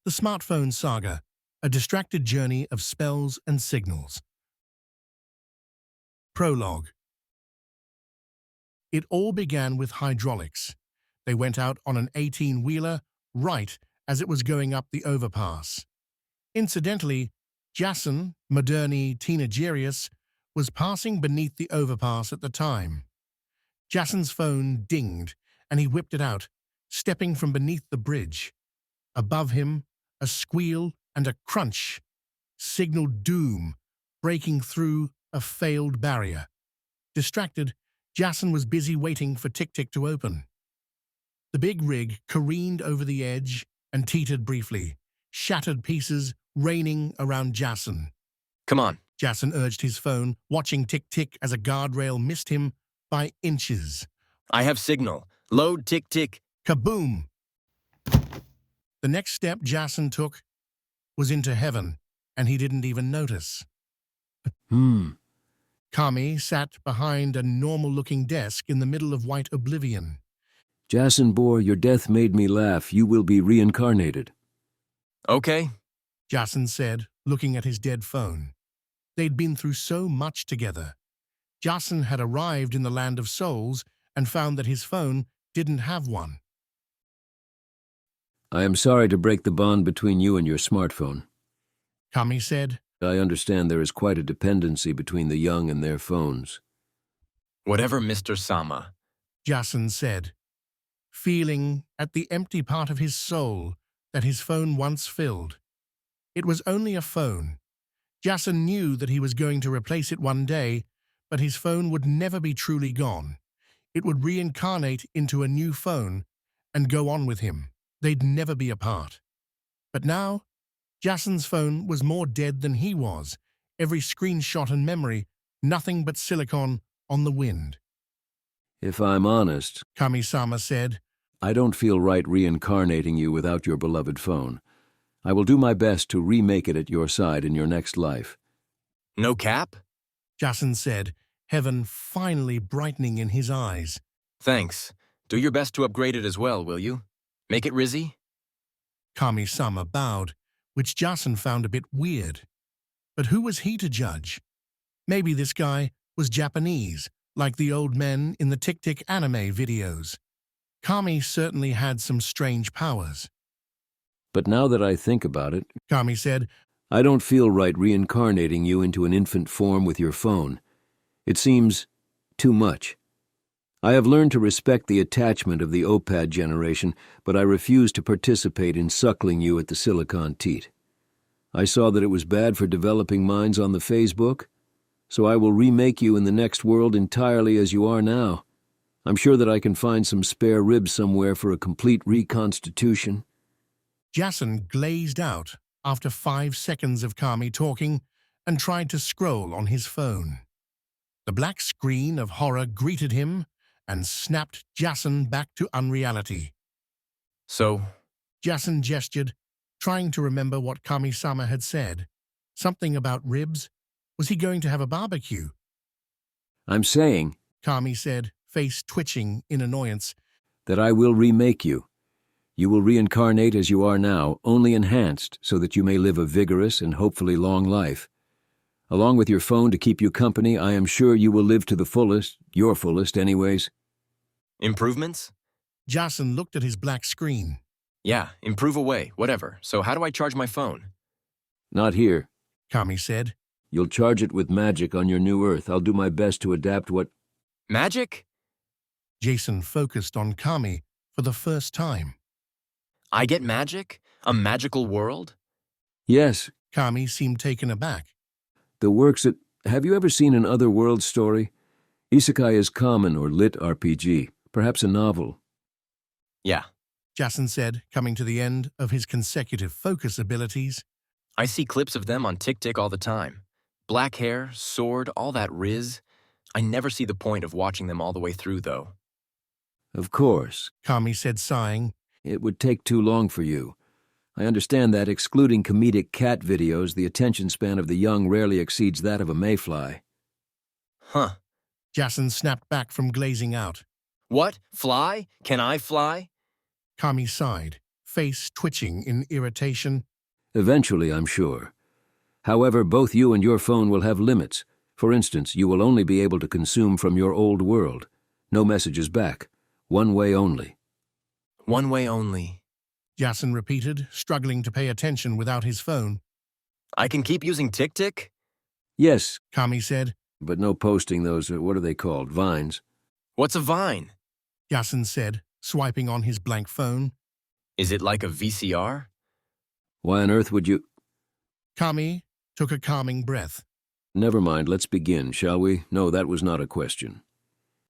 The Smartphone Saga, a distracted journey of spells and signals. Prologue. It all began with hydraulics. They went out on an 18-wheeler right as it was going up the overpass. Incidentally, Jason, Moderni Teenagerius, was passing beneath the overpass at the time. Jason's phone dinged, and he whipped it out, stepping from beneath the bridge. Above him, a squeal and a crunch signaled doom, breaking through a failed barrier. Distracted, Jason was busy waiting for Tick-Tick to open. The big rig careened over the edge and teetered briefly, shattered pieces raining around Jason. Come on. Jason urged his phone, watching Tick-Tick as a guardrail missed him by inches. I have signal. Load Tick-Tick. Kaboom! The next step Jason took was into heaven, and he didn't even notice. Kami sat behind a normal-looking desk in the middle of white oblivion. Jason Bohr, your death made me laugh. You will be reincarnated. Okay. Jason said, looking at his dead phone. They'd been through so much together. Jason had arrived in the land of souls and found that his phone didn't have one. I am sorry to break the bond between you and your smartphone. Kami said. I understand there is quite a dependency between the young and their phones. Whatever, Mr. Sama. Jason said, feeling at the empty part of his soul that his phone once filled. It was only a phone. Jason knew that he was going to replace it one day, but his phone would never be truly gone. It would reincarnate into a new phone and go on with him. They'd never be apart. But now, Jason's phone was more dead than he was. Every screenshot and memory, nothing but silicon on the wind. If I'm honest, Kami-sama said, I don't feel right reincarnating you without your beloved phone. I will do my best to remake it at your side in your next life. No cap? Jason said, heaven finally brightening in his eyes. Thanks. Do your best to upgrade it as well, will you? Make it Rizzy? Kami-sama bowed, which Jason found a bit weird. But who was he to judge? Maybe this guy was Japanese, like the old men in the Tick-Tick anime videos. Kami certainly had some strange powers. But now that I think about it, Kami said, I don't feel right reincarnating you into an infant form with your phone. It seems too much. I have learned to respect the attachment of the OPAD generation, but I refuse to participate in suckling you at the silicon teat. I saw that it was bad for developing minds on the Facebook, so I will remake you in the next world entirely as you are now. I'm sure that I can find some spare ribs somewhere for a complete reconstitution. Jason glazed out after 5 seconds of Kami talking and tried to scroll on his phone. The black screen of horror greeted him and snapped Jason back to unreality. So? Jason gestured, trying to remember what Kami-sama had said. Something about ribs? Was he going to have a barbecue? I'm saying, Kami said, face twitching in annoyance, that I will remake you. You will reincarnate as you are now, only enhanced so that you may live a vigorous and hopefully long life. Along with your phone to keep you company, I am sure you will live to the fullest, your fullest anyways. Improvements? Jason looked at his black screen. Yeah, improve away, whatever. So how do I charge my phone? Not here. Kami said. You'll charge it with magic on your new Earth. I'll do my best to adapt what... Magic? Jason focused on Kami for the first time. I get magic? A magical world? Yes. Kami seemed taken aback. The works at... Have you ever seen an otherworld story? Isekai is common or lit RPG, perhaps a novel. Yeah. Jason said, coming to the end of his consecutive focus abilities. I see clips of them on Tick-Tick all the time. Black hair, sword, all that riz. I never see the point of watching them all the way through, though. Of course, Kami said, sighing. It would take too long for you. I understand that, excluding comedic cat videos, the attention span of the young rarely exceeds that of a mayfly. Huh. Jason snapped back from glazing out. What? Fly? Can I fly? Kami sighed, face twitching in irritation. Eventually, I'm sure. However, both you and your phone will have limits. For instance, you will only be able to consume from your old world. No messages back. One way only. One way only. Jason repeated, struggling to pay attention without his phone. I can keep using TickTick? Yes, Kami said. but no posting those, what are they called, vines? What's a vine? Jason said, swiping on his blank phone. Is it like a VCR? Why on earth would you... Kami took a calming breath. Never mind, let's begin, shall we? No, that was not a question.